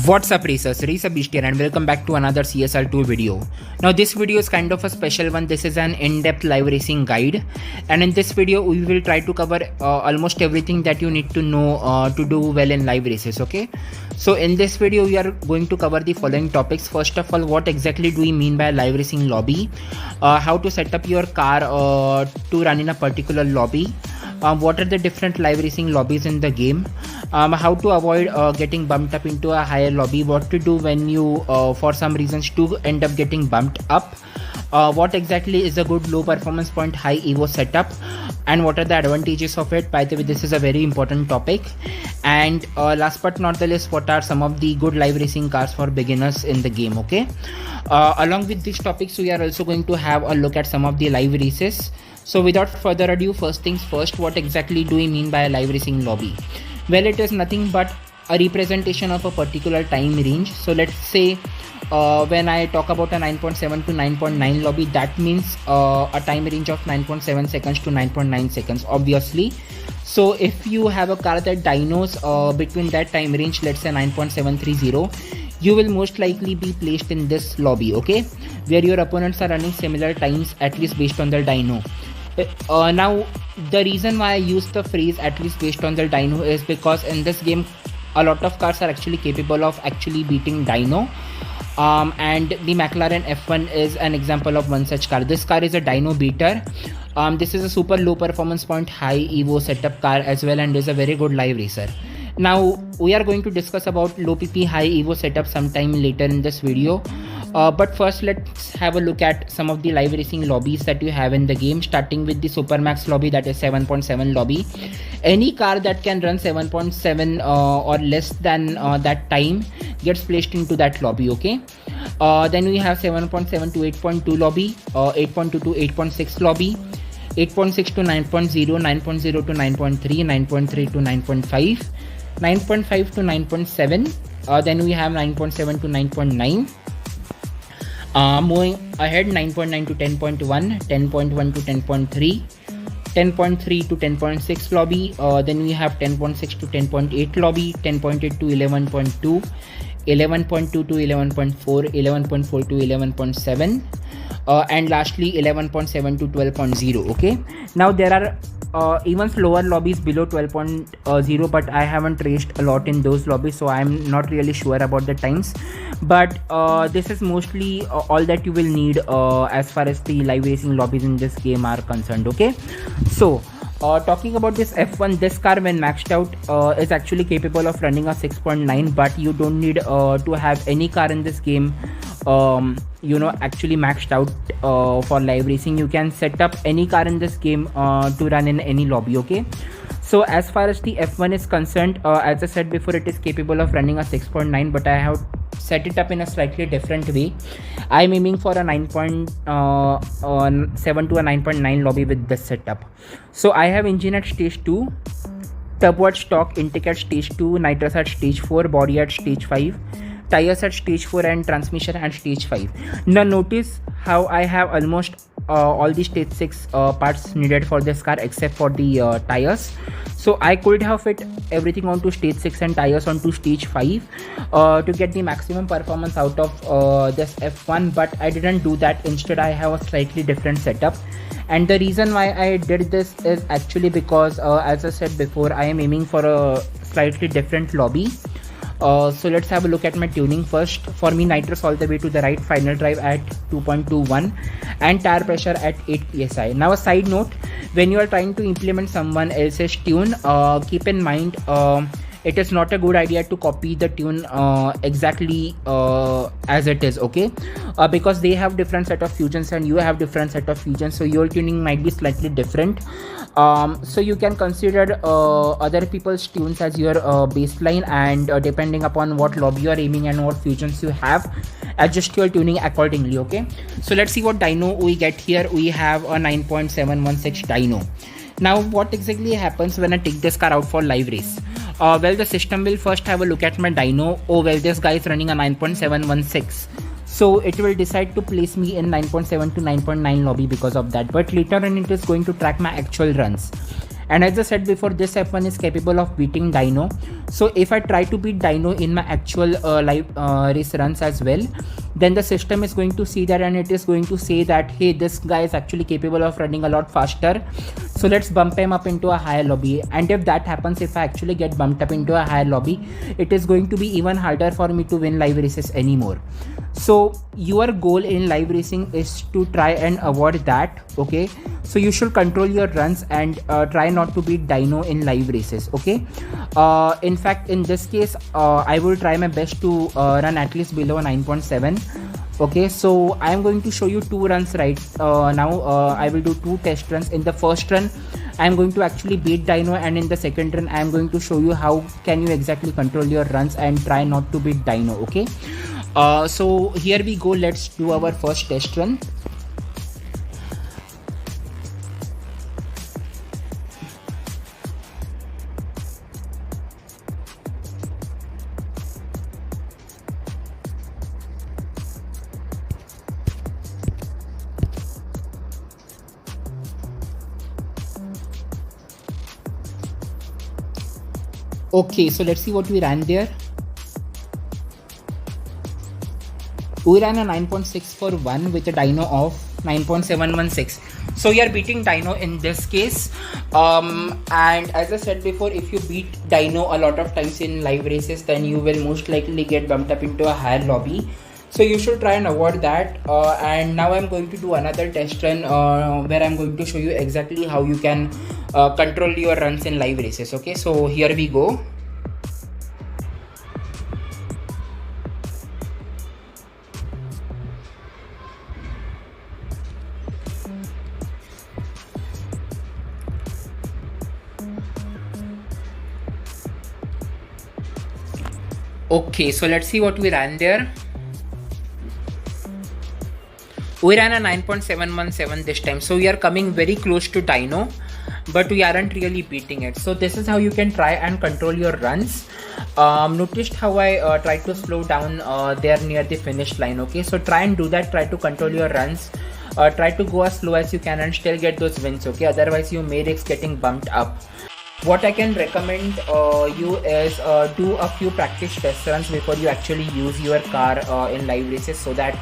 What's up racers, RacerBeast here and welcome back to another CSR2 video. Now this video is kind of a special one. This is an in-depth live racing guide, and in this video we will try to cover almost everything that you need to know to do well in live races. Okay, so in this video we are going to cover the following topics. First of all, what exactly do we mean by live racing lobby, how to set up your car to run in a particular lobby, what are the different live racing lobbies in the game, how to avoid getting bumped up into a higher lobby, what to do when you for some reasons do end up getting bumped up, what exactly is a good low performance point high evo setup, and what are the advantages of it. By the way, this is a very important topic. And last but not the least, what are some of the good live racing cars for beginners in the game. Okay, along with these topics we are also going to have a look at some of the live races. So without further ado, first things first, what exactly do we mean by a live racing lobby? Well, it is nothing but a representation of a particular time range. So let's say when I talk about a 9.7 to 9.9 lobby, that means a time range of 9.7 seconds to 9.9 seconds, obviously. So if you have a car that dynos between that time range, let's say 9.730, you will most likely be placed in this lobby, okay, where your opponents are running similar times, at least based on their dyno. Now the reason why I use the phrase at least based on their dyno is because in this game a lot of cars are actually capable of actually beating dyno, and the McLaren F1 is an example of one such car. This car is a dyno beater. This is a super low performance point high evo setup car as well, and is a very good live racer. Now we are going to discuss about low pp high evo setup sometime later in this video, but first let's have a look at some of the live racing lobbies that you have in the game, starting with the Supermax lobby, that is 7.7 lobby. Any car that can run 7.7 or less than that time gets placed into that lobby. Okay, then we have 7.7 to 8.2 lobby, 8.2 to 8.6 lobby, 8.6 to 9.0, 9.0 to 9.3, 9.3 to 9.5, 9.5 to 9.7, then we have 9.7 to 9.9, moving ahead 9.9 to 10.1, 10.1 to 10.3, 10.3 to 10.6 lobby, then we have 10.6 to 10.8 lobby, 10.8 to 11.2, 11.2 to 11.4, 11.4 to 11.7, and lastly 11.7 to 12.0. okay, now there are even slower lobbies below 12.0, but I haven't raced a lot in those lobbies, so I'm not really sure about the times, but this is mostly all that you will need as far as the live racing lobbies in this game are concerned. Okay, so talking about this F1, this car when maxed out is actually capable of running a 6.9, but you don't need to have any car in this game actually maxed out for live racing. You can set up any car in this game to run in any lobby. Okay, so as far as the F1 is concerned, as I said before, it is capable of running a 6.9, but I have set it up in a slightly different way. I'm aiming for a 9.7 to a 9.9 lobby with this setup. So I have engine at stage 2, turbo at stock, intake at stage 2, nitrous at stage 4, body at stage 5, tires at stage 4, and transmission at stage 5. Now notice how I have almost all the stage 6 parts needed for this car except for the tires. So I could have fit everything onto stage 6 and tires onto stage 5 to get the maximum performance out of this F1, but I didn't do that. Instead I have a slightly different setup, and the reason why I did this is actually because as I said before, I am aiming for a slightly different lobby. So let's have a look at my tuning first. For me, nitrous all the way to the right, final drive at 2.21, and tire pressure at 8 psi. Now a side note, when you are trying to implement someone else's tune, keep in mind it is not a good idea to copy the tune exactly as it is. Okay, because they have different set of fusions and you have different set of fusions, so your tuning might be slightly different. So you can consider other people's tunes as your baseline, and depending upon what lobby you are aiming and what fusions you have, adjust your tuning accordingly. Okay, so let's see what dyno we get here. We have a 9.716 dyno. Now what exactly happens when I take this car out for live race? Well, the system will first have a look at my dyno. Oh well, this guy is running a 9.716, so it will decide to place me in 9.7 to 9.9 lobby because of that, but later on it is going to track my actual runs. And as I said before, this F1 is capable of beating dyno. So if I try to beat dyno in my actual live race runs as well, then the system is going to see that and it is going to say that, hey, this guy is actually capable of running a lot faster, so let's bump him up into a higher lobby. And if that happens, if I actually get bumped up into a higher lobby, it is going to be even harder for me to win live races anymore. So your goal in live racing is to try and avoid that, okay? So you should control your runs and try not to beat dyno in live races, okay? In fact, in this case, I will try my best to run at least below 9.7. Okay, so I am going to show you two runs right now. I will do two test runs. In the first run, I am going to actually beat dyno, and in the second run, I am going to show you how can you exactly control your runs and try not to beat dyno, okay? So here we go. Let's do our first test run. Okay, so let's see what we ran there. We ran a 9.641 with a dyno of 9.716. So we are beating dyno in this case. And as I said before, if you beat dyno a lot of times in live races, then you will most likely get bumped up into a higher lobby. So you should try and avoid that. And now I'm going to do another test run where I'm going to show you exactly how you can control your runs in live races. Okay, so here we go. Okay, so let's see what we ran there. We ran a 9.717 this time, so we are coming very close to dyno, but we aren't really beating it. So this is how you can try and control your runs. Noticed how I tried to slow down there near the finish line. Okay, so try and do that. Try to control your runs. Try to go as slow as you can and still get those wins. Okay, otherwise you may risk getting bumped up. What I can recommend you is do a few practice test runs before you actually use your car in live races, so that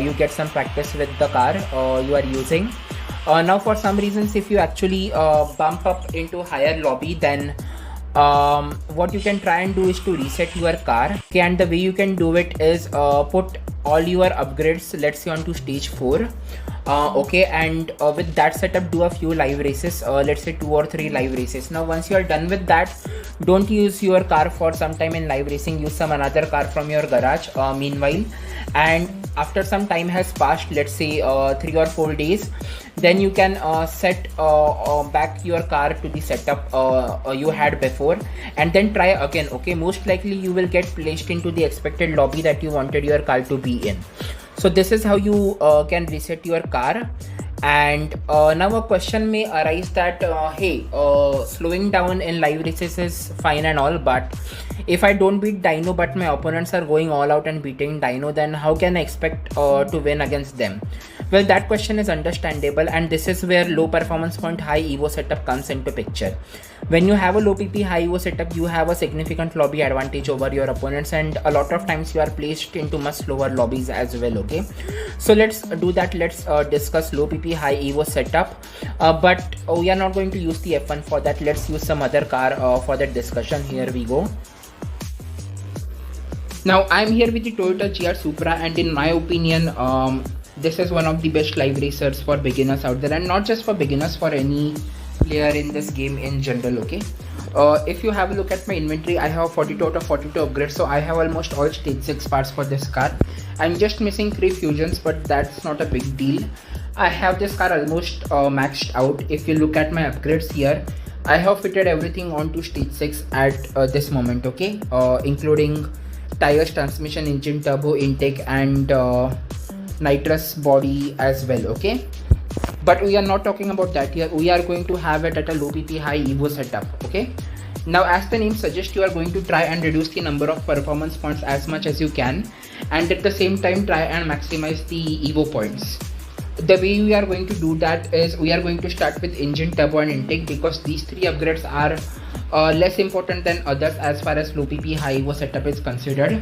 you get some practice with the car you are using. Now for some reasons, if you actually bump up into higher lobby, then what you can try and do is to reset your car. Okay, and the way you can do it is put all your upgrades, let's say, onto stage 4. Okay, and with that setup, do a few live races, let's say 2 or 3 live races. Now once you are done with that, don't use your car for some time in live racing. Use some another car from your garage meanwhile, and after some time has passed, let's say 3 or 4 days, then you can set back your car to the setup you had before, and then try again. Okay, most likely you will get placed into the expected lobby that you wanted your car to be in. So this is how you can reset your car. And now a question may arise that hey, slowing down in live races is fine and all, but if I don't beat dyno but my opponents are going all out and beating dyno, then how can I expect to win against them? Well, that question is understandable, and this is where low performance point high EVO setup comes into picture. When you have a low PP high EVO setup, you have a significant lobby advantage over your opponents, and a lot of times you are placed into much slower lobbies as well. Okay, so let's do that. Let's discuss low PP high EVO setup, but we are not going to use the F1 for that. Let's use some other car for that discussion. Here we go. Now I'm here with the Toyota GR Supra, and in my opinion, this is one of the best live racers for beginners out there, and not just for beginners, for any player in this game in general. Okay, if you have a look at my inventory, I have 42 out of 42 upgrades, so I have almost all stage 6 parts for this car. I'm just missing 3 fusions, but that's not a big deal. I have this car almost maxed out. If you look at my upgrades here, I have fitted everything onto stage 6 at this moment. Okay, including tires, transmission, engine, turbo, intake, and nitrous body as well. Okay, but we are not talking about that here. We are going to have it at a low PP high EVO setup. Okay, now as the name suggests, you are going to try and reduce the number of performance points as much as you can, and at the same time try and maximize the EVO points. The way we are going to do that is we are going to start with engine, turbo and intake, because these three upgrades are less important than others as far as low pp high evo setup is considered,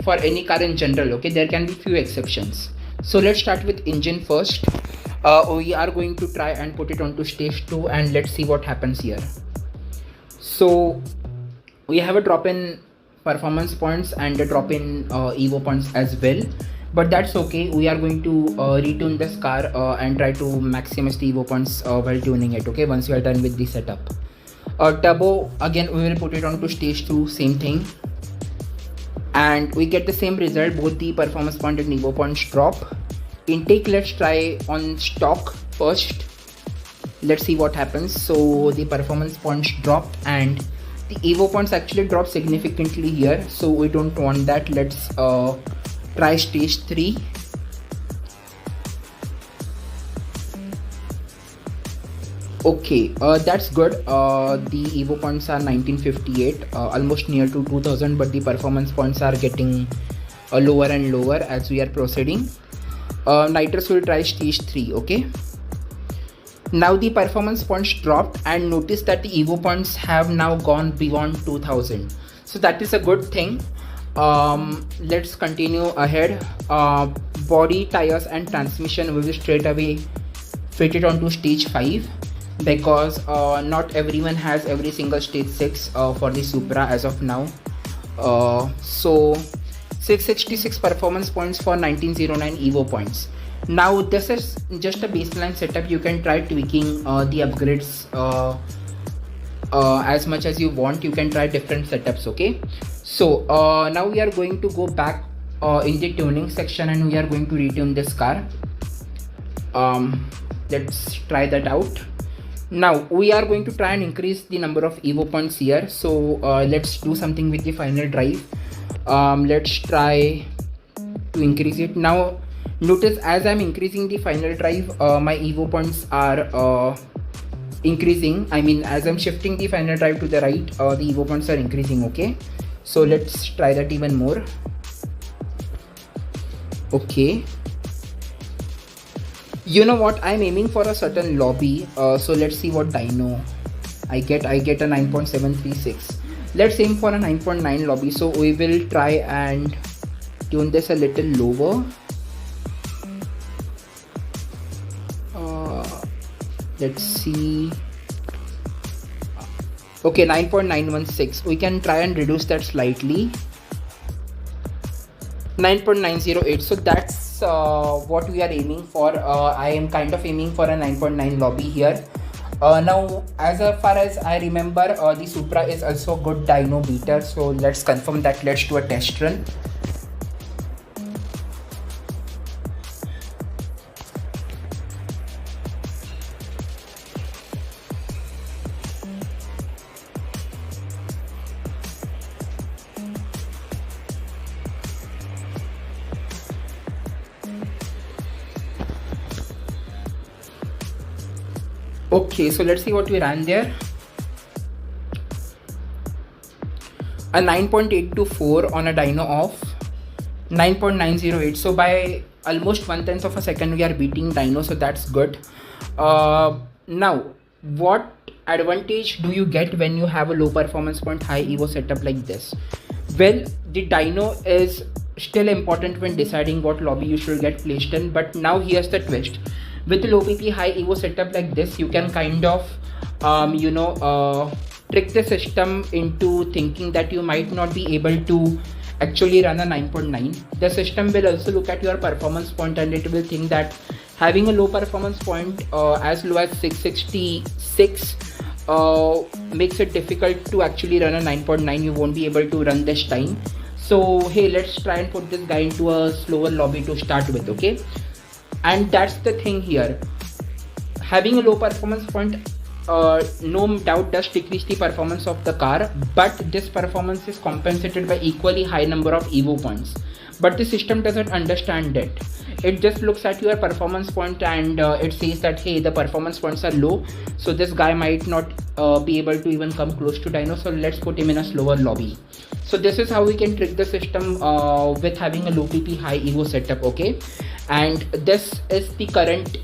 for any car in general. Okay, there can be few exceptions. So let's start with engine first. We are going to try and put it onto stage 2 and let's see what happens here. So we have a drop in performance points and a drop in evo points as well, but that's okay. We are going to retune this car and try to maximize the evo points while tuning it. Okay, once we are done with the setup. Turbo, again we will put it onto stage 2, same thing, and we get the same result. Both the performance point and evo points drop. Intake, let's try on stock first. Let's see what happens. So the performance points dropped and the evo points actually dropped significantly here, so we don't want that. Let's try stage 3. Okay, that's good. The evo points are 1958, almost near to 2000, but the performance points are getting lower and lower as we are proceeding. Nitrous will try stage 3. Okay, now the performance points dropped and notice that the evo points have now gone beyond 2000, so that is a good thing. Let's continue ahead. Body, tires and transmission we will straight away fit it onto stage 5, because not everyone has every single stage 6 for the Supra as of now. So 666 performance points for 1909 evo points. Now this is just a baseline setup. You can try tweaking the upgrades as much as you want. You can try different setups. Okay, so now we are going to go back in the tuning section and we are going to retune this car. Let's try that out. Now we are going to try and increase the number of evo points here. So let's do something with the final drive. Let's try to increase it. Now notice as I'm increasing the final drive, my evo points are increasing. I mean, as I'm shifting the final drive to the right, the evo points are increasing. Okay, so let's try that even more. Okay, you know what, I'm aiming for a certain lobby, so let's see what dyno I get. I get a 9.736. Let's aim for a 9.9 lobby. So we will try and tune this a little lower. Let's see. Okay, 9.916. We can try and reduce that slightly. 9.908. So that's what we are aiming for. I am kind of aiming for a 9.9 lobby here. Now as far as I remember, the Supra is also a good dyno beater, so let's confirm that. Let's do a test run. Okay, so let's see what we ran there. A 9.824 on a dyno of 9.908. So by almost 1/10 of a second we are beating dyno, so that's good. Now what advantage do you get when you have a low performance point high evo setup like this? Well, the dyno is still important when deciding what lobby you should get placed in, but now here's the twist. With the low pp high evo setup like this, you can kind of trick the system into thinking that you might not be able to actually run a 9.9. The system will also look at your performance point and it will think that having a low performance point as low as 666 makes it difficult to actually run a 9.9. You won't be able to run this time. So hey, let's try and put this guy into a slower lobby to start with. Okay, and that's the thing here. Having a low performance point no doubt does decrease the performance of the car, but this performance is compensated by equally high number of evo points. But the system doesn't understand it. It just looks at your performance point and it says that hey, the performance points are low, so this guy might not be able to even come close to dyno, so let's put him in a slower lobby. So this is how we can trick the system with having a low pp high evo setup. Okay, And this is the current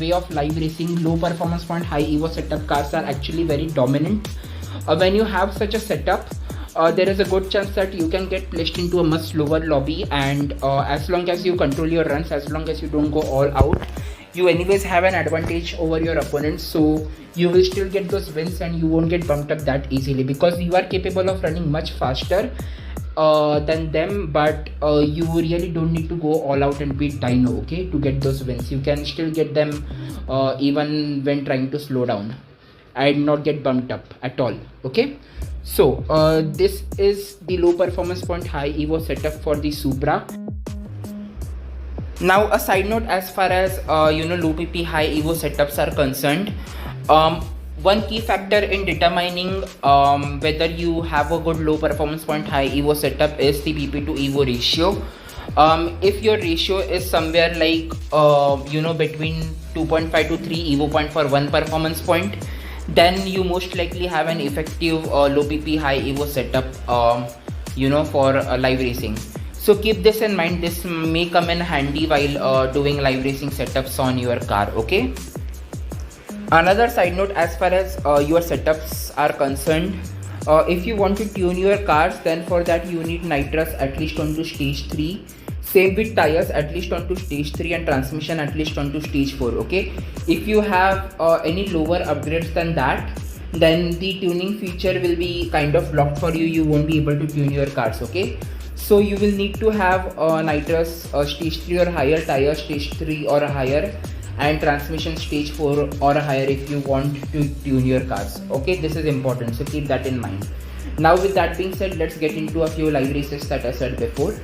way of live racing. Low performance point high evo setup cars are actually very dominant. When you have such a setup, there is a good chance that you can get placed into a much slower lobby, and as long as you control your runs, as long as you don't go all out, you anyways have an advantage over your opponents. So you will still get those wins and you won't get bumped up that easily, because you are capable of running much faster than them. But you really don't need to go all out and beat Dino, okay, to get those wins. You can still get them even when trying to slow down and not get bumped up at all, okay. So this is the low performance point high evo setup for the Supra. Now a side note, as far as low pp high evo setups are concerned, one key factor in determining whether you have a good low performance point high evo setup is the pp to evo ratio. If your ratio is somewhere like between 2.5 to 3 evo point for one performance point, then you most likely have an effective low pp high evo setup for live racing. So keep this in mind. This may come in handy while doing live racing setups on your car, okay. Another side note, as far as your setups are concerned, if you want to tune your cars, then for that you need nitrous at least onto stage 3. Same with tires, at least onto stage 3, and transmission at least onto stage 4, okay. If you have any lower upgrades than that, then the tuning feature will be kind of blocked for you. You won't be able to tune your cars, okay. So you will need to have nitrous stage 3 or higher, tire stage 3 or higher, and transmission stage 4 or higher if you want to tune your cars, okay. This is important, so keep that in mind. Now with that being said, let's get into a few live races that I said before.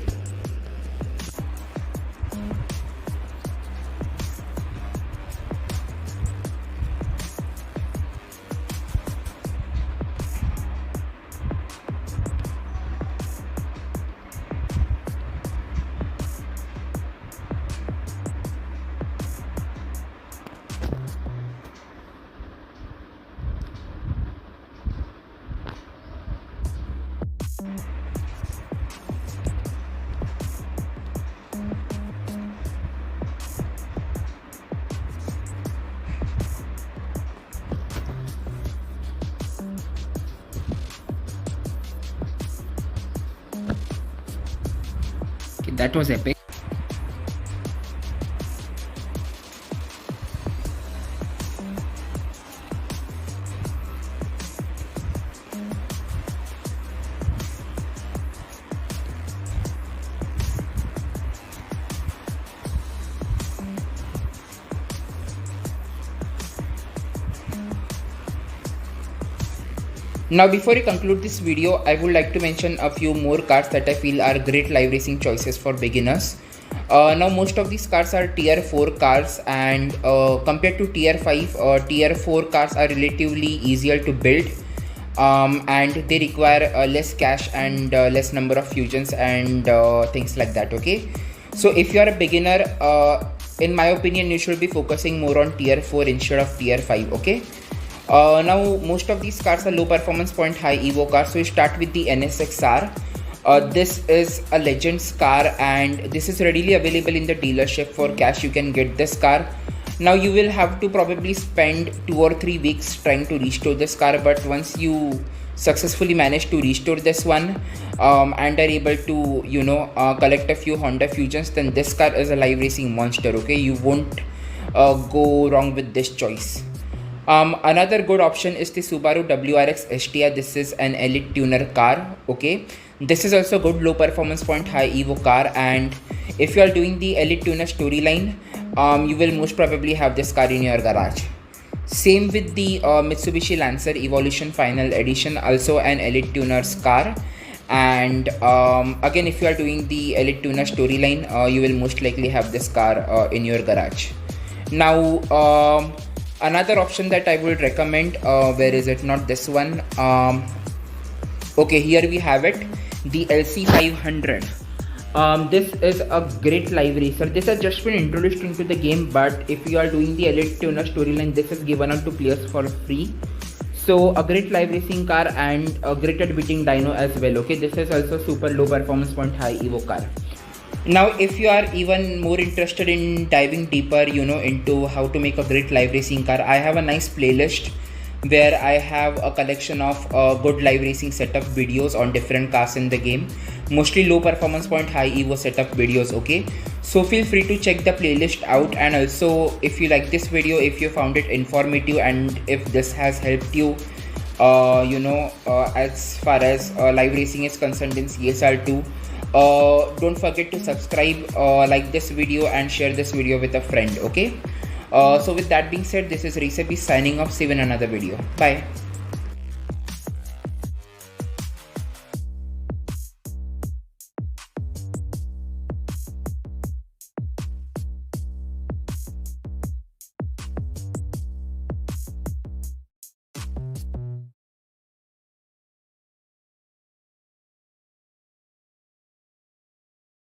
That was epic. Now before we conclude this video, I would like to mention a few more cars that I feel are great live racing choices for beginners. Now most of these cars are tier 4 cars, and compared to tier 5, tier 4 cars are relatively easier to build, and they require less cash and less number of fusions and things like that, okay. So if you are a beginner, in my opinion, you should be focusing more on tier 4 instead of tier 5, okay. Now most of these cars are low performance point high evo cars. So we start with the NSXR. This is a Legends car, and this is readily available in the dealership. For cash you can get this car. Now you will have to probably spend 2 or 3 weeks trying to restore this car, but once you successfully manage to restore this one and are able to collect a few Honda Fusions, then this car is a live racing monster, okay. You won't go wrong with this choice. Another good option is the Subaru WRX STI. This is an elite tuner car, okay. This is also good low performance point high evo car, and if you are doing the elite tuner storyline, you will most probably have this car in your garage. Same with the Mitsubishi Lancer Evolution Final Edition, also an elite tuners car, and again, if you are doing the elite tuner storyline, you will most likely have this car in your garage. Now another option that I would recommend, where is it, not this one, okay, here we have it, the LC500. This is a great live racer. This has just been introduced into the game, but if you are doing the elite tuner storyline, this is given out to players for free. So a great live racing car and a great at beating Dino as well, okay. This is also super low performance point high evo car. Now if you are even more interested in diving deeper, into how to make a great live racing car, I have a nice playlist where I have a collection of good live racing setup videos on different cars in the game, mostly low performance point, high evo setup videos. Okay, so feel free to check the playlist out. And also, if you like this video, if you found it informative, and if this has helped you as far as live racing is concerned in CSR2, don't forget to subscribe, like this video, and share this video with a friend. Okay, so with that being said, this is RacerBeast signing off. See you in another video. Bye.